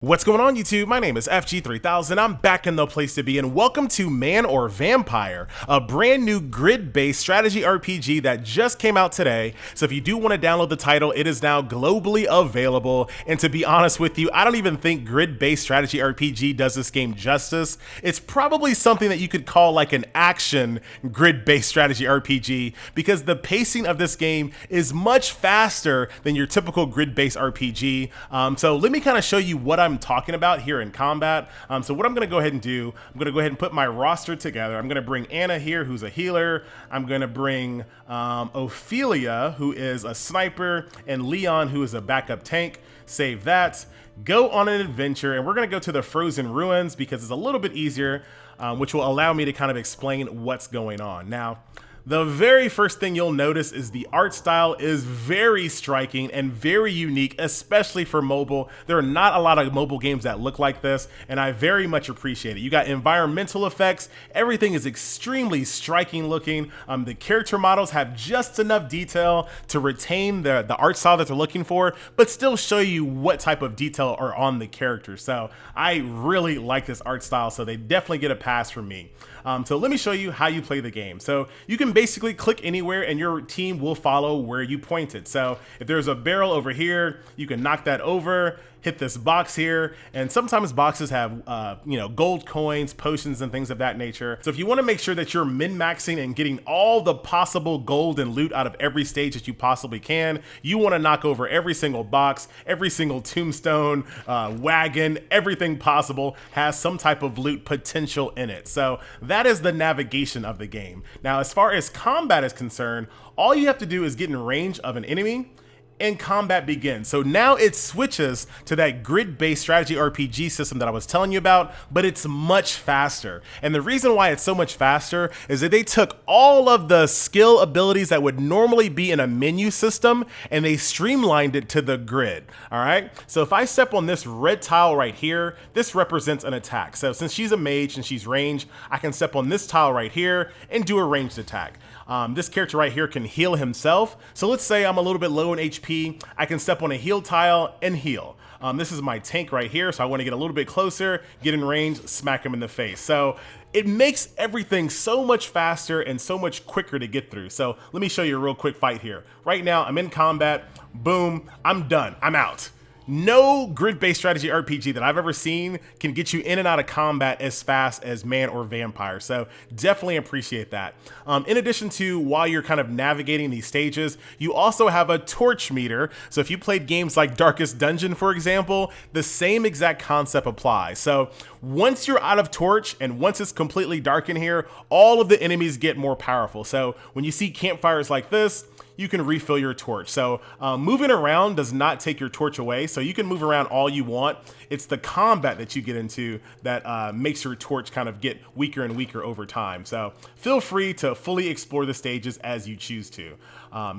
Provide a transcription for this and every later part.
What's going on, YouTube? My name is FG3000. I'm back in the place to be, and welcome to Man or Vampire, a brand new grid-based strategy RPG that just came out today. So if you do want to download the title, it is now globally available. And to be honest with you, I don't even think grid-based strategy RPG does this game justice. It's probably something that you could call like an action grid-based strategy RPG, because the pacing of this game is much faster than your typical grid-based RPG. So let me kind of show you what I'm talking about here in combat. So what I'm going to go ahead and do, I'm going to go ahead and put my roster together. I'm going to bring Anna here, who's a healer. I'm going to bring Ophelia, who is a sniper, and Leon, who is a backup tank. Save that. Go on an adventure, and we're going to go to the Frozen Ruins because it's a little bit easier, which will allow me to kind of explain what's going on. Now, the very first thing you'll notice is the art style is very striking and very unique, especially for mobile. There are not a lot of mobile games that look like this, and I very much appreciate it. You got environmental effects. Everything is extremely striking looking. The character models have just enough detail to retain the art style that they're looking for, but still show you what type of detail are on the characters. So I really like this art style, so they definitely get a pass from me. So let me show you how you play the game. So you can basically click anywhere and your team will follow where you pointed. So if there's a barrel over here, you can knock that over, hit this box here, and sometimes boxes have gold coins, potions, and things of that nature. So if you want to make sure that you're min-maxing and getting all the possible gold and loot out of every stage that you possibly can, you want to knock over every single box, every single tombstone, wagon, everything possible has some type of loot potential in it. So that is the navigation of the game. Now, as far as combat is concerned, all you have to do is get in range of an enemy and combat begins. So now it switches to that grid-based strategy RPG system that I was telling you about, but it's much faster. And the reason why it's so much faster is that they took all of the skill abilities that would normally be in a menu system and they streamlined it to the grid. All right. So if I step on this red tile right here, this represents an attack. So since she's a mage and she's ranged, I can step on this tile right here and do a ranged attack. This character right here can heal himself. So let's say I'm a little bit low in HP. I can step on a heal tile and heal. This is my tank right here. So I want to get a little bit closer, get in range, smack him in the face. So it makes everything so much faster and so much quicker to get through. So let me show you a real quick fight here. Right now I'm in combat. Boom, I'm done. I'm out. No grid-based strategy RPG that I've ever seen can get you in and out of combat as fast as Man or Vampire. So definitely appreciate that. In addition to while you're kind of navigating these stages, you also have a torch meter. So if you played games like Darkest Dungeon, for example, the same exact concept applies. So once you're out of torch and once it's completely dark in here, all of the enemies get more powerful. So when you see campfires like this, you can refill your torch. So moving around does not take your torch away. So you can move around all you want. It's the combat that you get into that makes your torch kind of get weaker and weaker over time. So feel free to fully explore the stages as you choose to.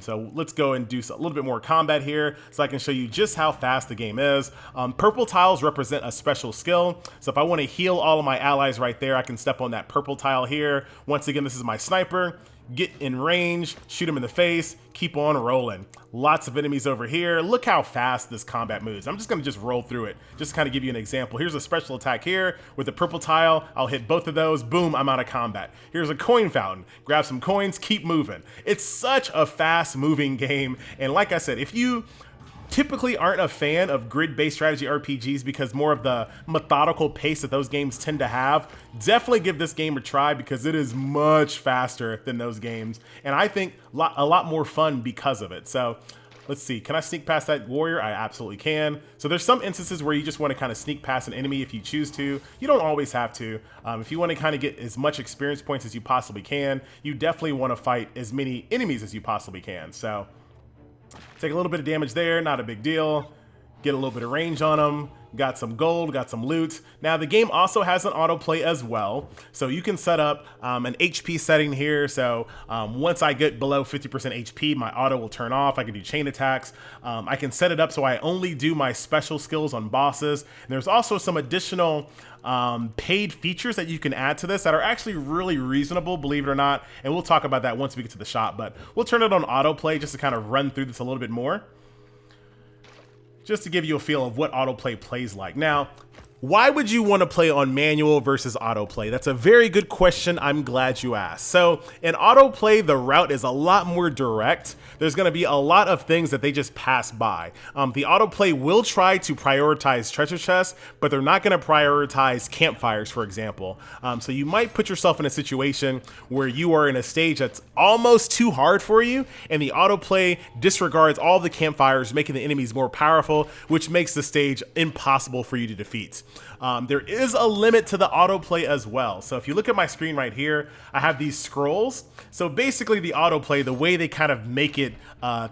So let's go and do a little bit more combat here so I can show you just how fast the game is. Purple tiles represent a special skill. So if I want to heal all of my allies right there, I can step on that purple tile here. Once again, this is my sniper. Get in range, shoot him in the face, keep on rolling. Lots of enemies over here. Look how fast this combat moves. I'm just gonna just roll through it, just to kind of give you an example. Here's a special attack here with the purple tile. I'll hit both of those, boom, I'm out of combat. Here's a coin fountain. Grab some coins, keep moving. It's such a fast moving game. And like I said, if you typically aren't a fan of grid-based strategy RPGs because more of the methodical pace that those games tend to have, definitely give this game a try because it is much faster than those games. And I think a lot more fun because of it. So let's see, can I sneak past that warrior? I absolutely can. So there's some instances where you just want to kind of sneak past an enemy if you choose to. You don't always have to. If you want to kind of get as much experience points as you possibly can, you definitely want to fight as many enemies as you possibly can. So take a little bit of damage there, not a big deal. Get a little bit of range on them. Got some gold, got some loot. Now the game also has an autoplay as well. So you can set up an HP setting here. So once I get below 50% HP, my auto will turn off. I can do chain attacks. I can set it up so I only do my special skills on bosses. And there's also some additional paid features that you can add to this that are actually really reasonable, believe it or not. And we'll talk about that once we get to the shop, but we'll turn it on autoplay just to kind of run through this a little bit more. just to give you a feel of what autoplay plays like. Now, why would you want to play on manual versus autoplay? That's a very good question. I'm glad you asked. So in autoplay, the route is a lot more direct. There's going to be a lot of things that they just pass by. The autoplay will try to prioritize treasure chests, but they're not going to prioritize campfires, for example. So you might put yourself in a situation where you are in a stage that's almost too hard for you, and the autoplay disregards all the campfires, making the enemies more powerful, which makes the stage impossible for you to defeat. There is a limit to the autoplay as well. So if you look at my screen right here, I have these scrolls. So basically the autoplay, the way they kind of make it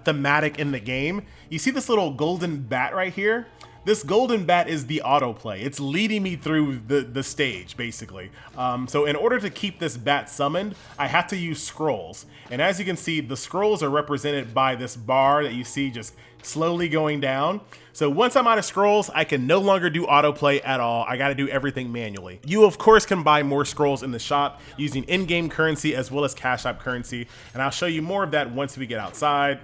thematic in the game, you see this little golden bat right here? This golden bat is the autoplay. It's leading me through the stage, basically. So in order to keep this bat summoned, I have to use scrolls. And as you can see, the scrolls are represented by this bar that you see just slowly going down. So once I'm out of scrolls, I can no longer do autoplay at all. I gotta do everything manually. You of course can buy more scrolls in the shop using in-game currency as well as Cash App currency. And I'll show you more of that once we get outside.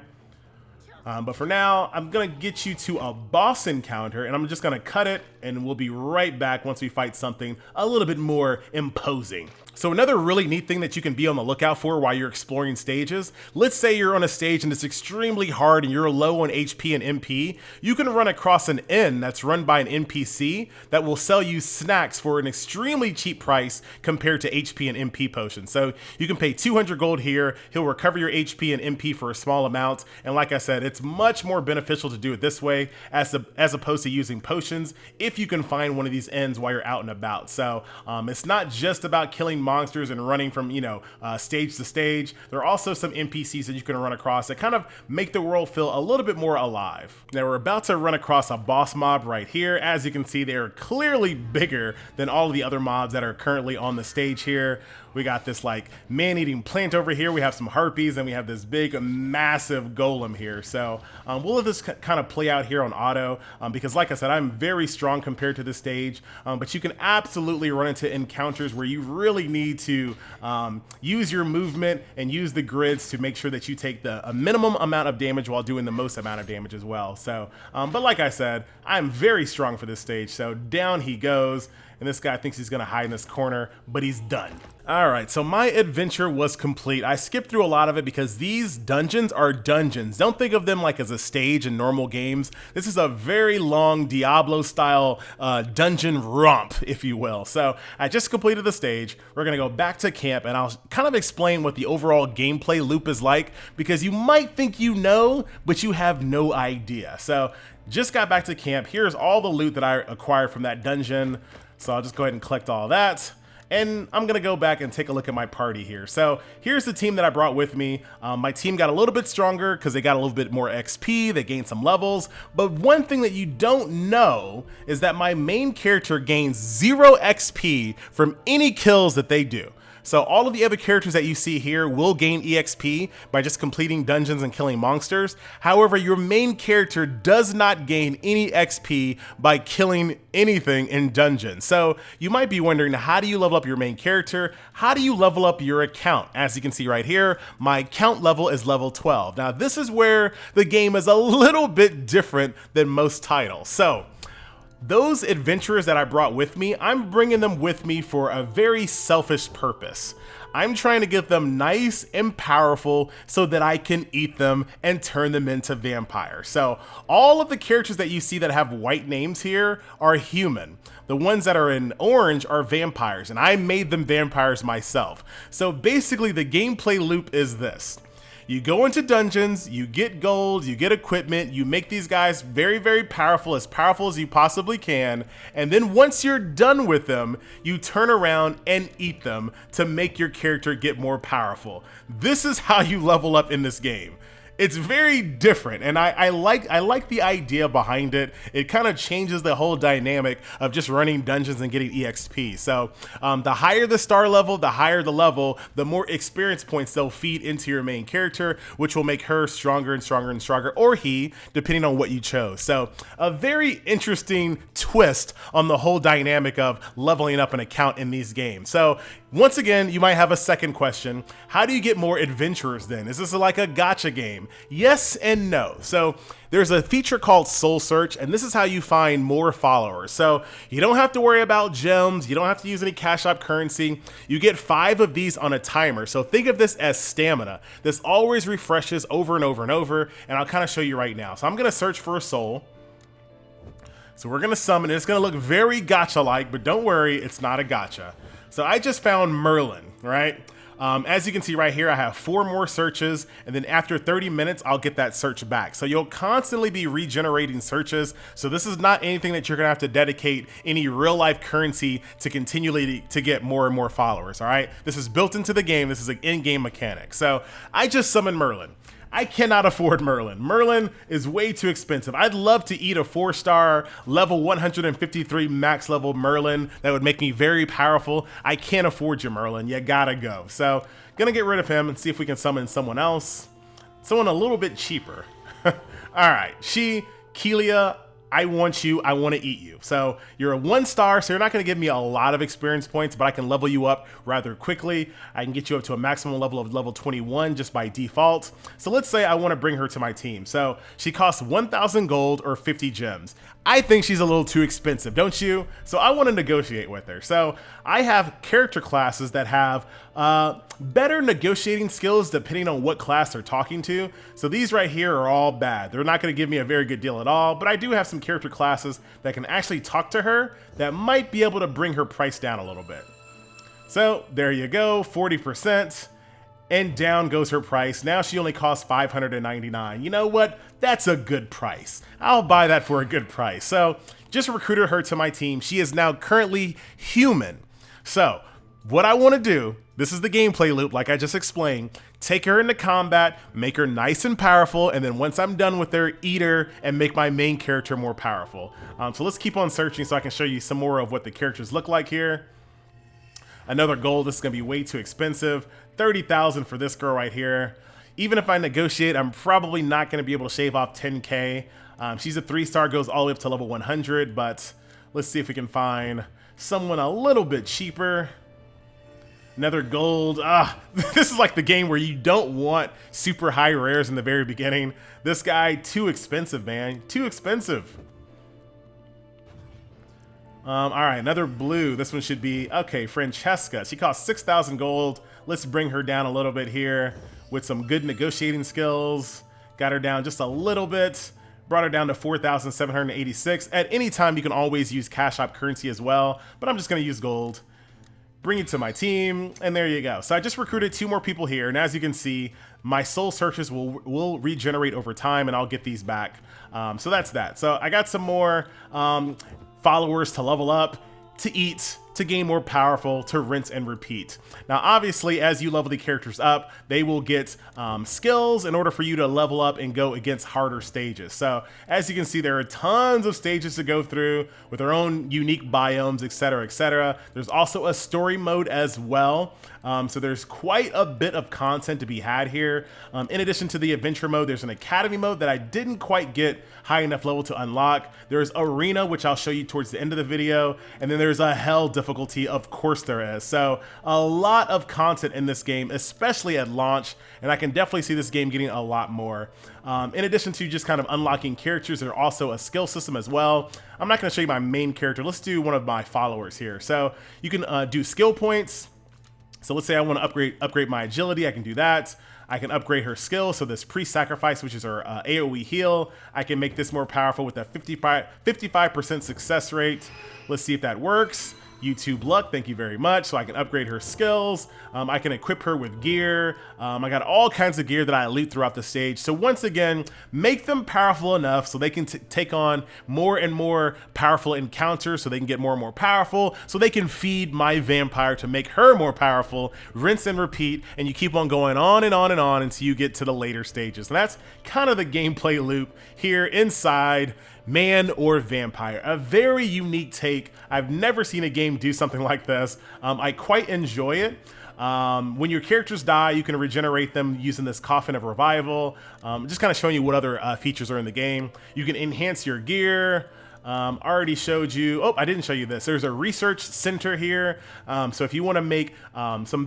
But for now, I'm gonna get you to a boss encounter and I'm just gonna cut it and we'll be right back once we fight something a little bit more imposing. So another really neat thing that you can be on the lookout for while you're exploring stages, let's say you're on a stage and it's extremely hard and you're low on HP and MP, you can run across an inn that's run by an NPC that will sell you snacks for an extremely cheap price compared to HP and MP potions. So you can pay 200 gold here, he'll recover your HP and MP for a small amount, and like I said, it's much more beneficial to do it this way as opposed to using potions if you can find one of these inns while you're out and about. So it's not just about killing monsters and running from stage to stage. There are also some NPCs that you can run across that kind of make the world feel a little bit more alive. Now we're about to run across a boss mob right here. As you can see, they're clearly bigger than all of the other mobs that are currently on the stage here. We got this like man-eating plant over here. We have some harpies and we have this big massive golem here. So we'll let this kind of play out here on auto because like I said, I'm very strong compared to this stage, but you can absolutely run into encounters where you really need to use your movement and use the grids to make sure that you take a minimum amount of damage while doing the most amount of damage as well. So, but like I said, I'm very strong for this stage. So down he goes. And this guy thinks he's gonna hide in this corner, but he's done. All right, so my adventure was complete. I skipped through a lot of it because these dungeons are dungeons. Don't think of them like as a stage in normal games. This is a very long Diablo style dungeon romp, if you will. So I just completed the stage. We're gonna go back to camp and I'll kind of explain what the overall gameplay loop is like because you might think you know, but you have no idea. So just got back to camp. Here's all the loot that I acquired from that dungeon. So I'll just go ahead and collect all that. And I'm gonna go back and take a look at my party here. So here's the team that I brought with me. My team got a little bit stronger because they got a little bit more XP, they gained some levels. But one thing that you don't know is that my main character gains 0 XP from any kills that they do. So all of the other characters that you see here will gain EXP by just completing dungeons and killing monsters. However, your main character does not gain any XP by killing anything in dungeons. So you might be wondering, how do you level up your main character? How do you level up your account? As you can see right here, my account level is level 12. Now this is where the game is a little bit different than most titles. So those adventurers that I brought with me, I'm bringing them with me for a very selfish purpose. I'm trying to get them nice and powerful so that I can eat them and turn them into vampires. So all of the characters that you see that have white names here are human. The ones that are in orange are vampires, and I made them vampires myself. So basically the gameplay loop is this. You go into dungeons, you get gold, you get equipment, you make these guys very, very powerful as you possibly can, and then once you're done with them, you turn around and eat them to make your character get more powerful. This is how you level up in this game. It's very different, and I like the idea behind it. It kind of changes the whole dynamic of just running dungeons and getting EXP. So the higher the star level, the higher the level, the more experience points they'll feed into your main character, which will make her stronger and stronger and stronger, or he, depending on what you chose. So a very interesting twist on the whole dynamic of leveling up an account in these games. So once again, you might have a second question. How do you get more adventurers then? Is this like a gacha game? game? Yes and no. So there's a feature called Soul Search, and this is how you find more followers. So you don't have to worry about gems. You don't have to use any cash app currency. You get 5 of these on a timer. So think of this as stamina. This always refreshes over and over and over, and I'll kind of show you right now. So I'm going to search for a soul. So we're going to summon it. It's going to look very gacha-like, but don't worry, it's not a gacha. So I just found Merlin, right? As you can see right here, I have 4 more searches, and then after 30 minutes, I'll get that search back. So you'll constantly be regenerating searches. So this is not anything that you're gonna have to dedicate any real life currency to continually to get more and more followers, all right? This is built into the game. This is an in-game mechanic. So I just summoned Merlin. I cannot afford Merlin. Merlin is way too expensive. I'd love to eat a 4-star level 153 max level Merlin that would make me very powerful. I can't afford you, Merlin. You gotta go. So gonna get rid of him and see if we can summon someone else. Someone a little bit cheaper. All right, Kelia, I want you, I want to eat you. So you're a 1-star, so you're not going to give me a lot of experience points, but I can level you up rather quickly. I can get you up to a maximum level of level 21 just by default. So let's say I want to bring her to my team. So she costs 1,000 gold or 50 gems. I think she's a little too expensive, don't you? So I want to negotiate with her. So I have character classes that have better negotiating skills depending on what class they're talking to. So these right here are all bad. They're not going to give me a very good deal at all, but I do have some character classes that can actually talk to her that might be able to bring her price down a little bit. So there you go, 40%. And down goes her price. Now she only costs 599. You know what? That's a good price. I'll buy that for a good price. So just recruited her to my team. She is now currently human. So what I want to do, this is the gameplay loop like I just explained, take her into combat, make her nice and powerful, and then once I'm done with her, eat her and make my main character more powerful. So let's keep on searching so I can show you some more of what the characters look like here. Another gold, this is gonna be way too expensive. 30,000 for this girl right here. Even if I negotiate, I'm probably not gonna be able to shave off 10K. She's a 3-star, goes all the way up to level 100, but let's see if we can find someone a little bit cheaper. Another gold. This is like the game where you don't want super high rares in the very beginning. This guy, too expensive, man, too expensive. All right, another blue. This one should be, okay, Francesca. She costs 6,000 gold. Let's bring her down a little bit here with some good negotiating skills. Got her down just a little bit. Brought her down to 4,786. At any time, you can always use cash app currency as well, but I'm just gonna use gold. Bring it to my team, and there you go. So I just recruited 2 more people here, and as you can see, my soul searches will regenerate over time, and I'll get these back. So that's that. So I got some more followers to level up, to eat, to gain more powerful, to rinse and repeat. Now, obviously, as you level the characters up, they will get skills in order for you to level up and go against harder stages. So as you can see, there are tons of stages to go through with their own unique biomes, etc., etc. There's also a story mode as well. So there's quite a bit of content to be had here. In addition to the adventure mode, there's an academy mode that I didn't quite get high enough level to unlock. There's arena, which I'll show you towards the end of the video. And then there's a hell difficulty, of course there is. So a lot of content in this game, especially at launch. And I can definitely see this game getting a lot more. In addition to just kind of unlocking characters, there's also a skill system as well. I'm not gonna show you my main character. Let's do one of my followers here. So you can do skill points. So let's say I want to upgrade my agility. I can do that. I can upgrade her skill. So this pre-sacrifice, which is her AoE heal, I can make this more powerful with a 55% success rate. Let's see if that works. YouTube luck, thank you very much. So I can upgrade her skills. I can equip her with gear. I got all kinds of gear that I loot throughout the stage. So once again, make them powerful enough so they can take on more and more powerful encounters, so they can get more and more powerful, so they can feed my vampire to make her more powerful, rinse and repeat, and you keep on going on and on and on until you get to the later stages. And that's kind of the gameplay loop here inside Man or Vampire. A very unique take. I've never seen a game do something like this. I quite enjoy it. When your characters die, you can regenerate them using this Coffin of Revival. Just kind of showing you what other features are in the game. You can enhance your gear. Already showed you. Oh, I didn't show you this. There's a research center here. So if you want to make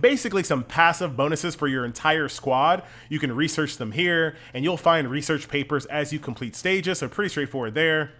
basically some passive bonuses for your entire squad, you can research them here, and you'll find research papers as you complete stages. So pretty straightforward there.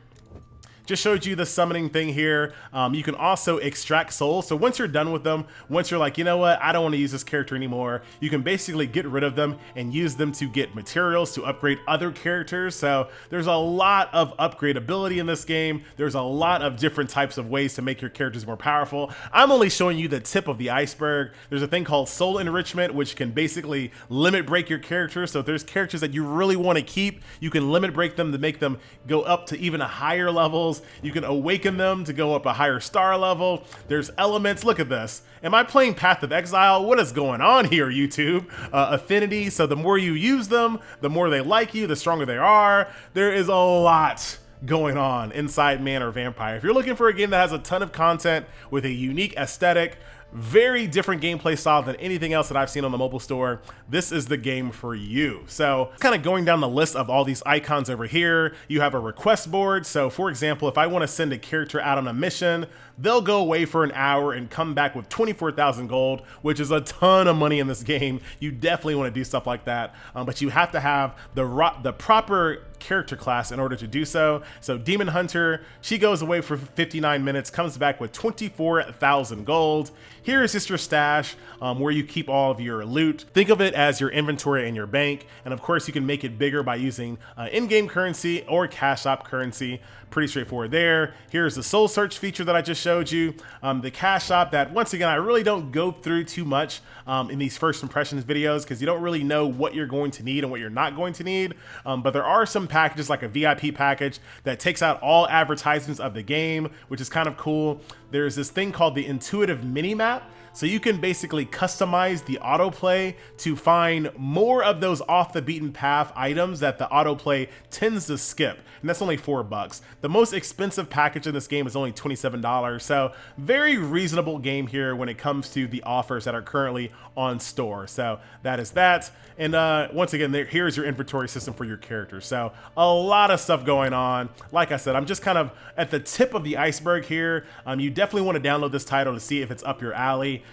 Just showed you the summoning thing here. You can also extract souls. So once you're done with them, once you're like, you know what, I don't want to use this character anymore, you can basically get rid of them and use them to get materials to upgrade other characters. So there's a lot of upgradability in this game. There's a lot of different types of ways to make your characters more powerful. I'm only showing you the tip of the iceberg. There's a thing called soul enrichment, which can basically limit break your characters. So if there's characters that you really want to keep, you can limit break them to make them go up to even higher levels. You can awaken them to go up a higher star level. There's elements. Look at this. Am I playing Path of Exile? What is going on here, YouTube? Affinity. So the more you use them, the more they like you, the stronger they are. There is a lot going on inside Man or Vampire. If you're looking for a game that has a ton of content with a unique aesthetic, very different gameplay style than anything else that I've seen on the mobile store, this is the game for you. So kind of going down the list of all these icons over here, you have a request board. So for example, if I want to send a character out on a mission, they'll go away for an hour and come back with 24,000 gold, which is a ton of money in this game. You definitely want to do stuff like that, but you have to have the proper character class in order to do so. So Demon Hunter, she goes away for 59 minutes, comes back with 24,000 gold. Here is just your stash, where you keep all of your loot. Think of it as your inventory and your bank. And of course you can make it bigger by using in-game currency or cash app currency. Pretty straightforward there. Here's the soul search feature that I just showed you. The cash shop that, once again, I really don't go through too much in these first impressions videos because you don't really know what you're going to need and what you're not going to need. But there are some packages like a VIP package that takes out all advertisements of the game, which is kind of cool. There's this thing called the intuitive mini map. So you can basically customize the autoplay to find more of those off the beaten path items that the autoplay tends to skip. And that's only $4. The most expensive package in this game is only $27. So very reasonable game here when it comes to the offers that are currently on store. So that is that. And once again, here's your inventory system for your characters. So a lot of stuff going on. Like I said, I'm just kind of at the tip of the iceberg here. You definitely want to download this title to see if it's up your alley.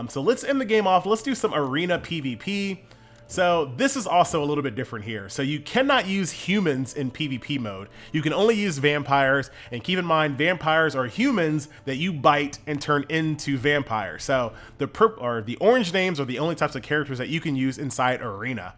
So let's end the game off. Let's do some arena PvP. So this is also a little bit different here. So you cannot use humans in PvP mode. You can only use vampires, and keep in mind, vampires are humans that you bite and turn into vampires. So the orange names are the only types of characters that you can use inside arena.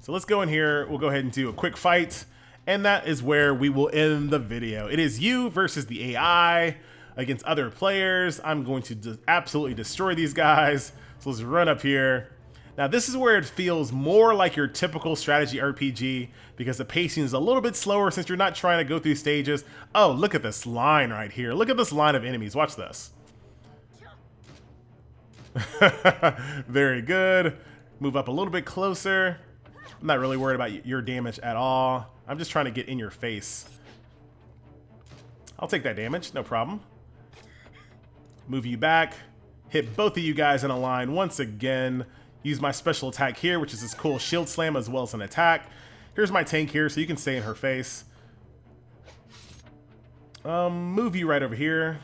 So let's go in here. We'll go ahead and do a quick fight, and that is where we will end the video. It is you versus the AI against other players. I'm going to absolutely destroy these guys. So let's run up here. Now this is where it feels more like your typical strategy RPG because the pacing is a little bit slower since you're not trying to go through stages. Oh, look at this line right here. Look at this line of enemies. Watch this. Very good. Move up a little bit closer. I'm not really worried about your damage at all. I'm just trying to get in your face. I'll take that damage, no problem. Move you back. Hit both of you guys in a line once again. Use my special attack here, which is this cool shield slam as well as an attack. Here's my tank here, so you can stay in her face. Move you right over here.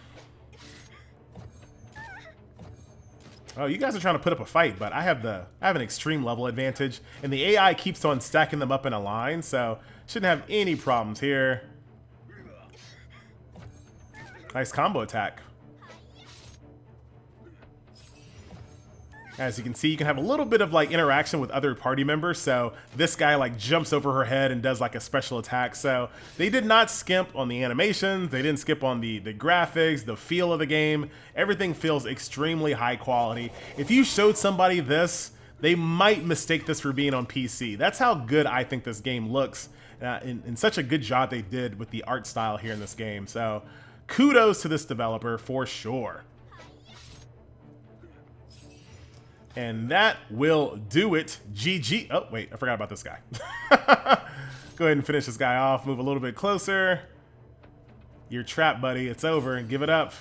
Oh, you guys are trying to put up a fight, but I have an extreme level advantage, and the AI keeps on stacking them up in a line, so shouldn't have any problems here. Nice combo attack. As you can see, you can have a little bit of like interaction with other party members. So this guy like jumps over her head and does like a special attack. So they did not skimp on the animations. They didn't skip on the graphics, the feel of the game. Everything feels extremely high quality. If you showed somebody this, they might mistake this for being on PC. That's how good I think this game looks. And such a good job they did with the art style here in this game. So kudos to this developer for sure. And that will do it. GG. Oh, wait, I forgot about this guy. Go ahead and finish this guy off. Move a little bit closer. You're trapped, buddy. It's over. Give it up.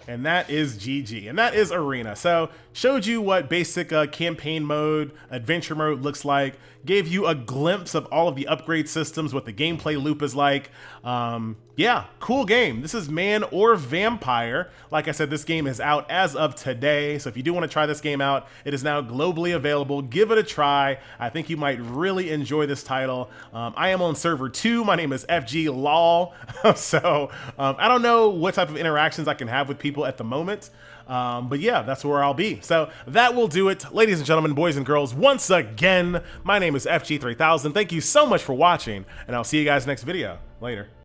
And that is GG, and that is Arena. So showed you what basic campaign mode, adventure mode looks like, gave you a glimpse of all of the upgrade systems, what the gameplay loop is like. Yeah, cool game. This is Man or Vampire. Like I said, this game is out as of today. So if you do want to try this game out, it is now globally available. Give it a try. I think you might really enjoy this title. I am on server 2. My name is FG Lol. So I don't know what type of interactions I can have with people at the moment. But yeah, that's where I'll be. So that will do it. Ladies and gentlemen, boys and girls, once again, my name is FG3000. Thank you so much for watching, and I'll see you guys next video. Later.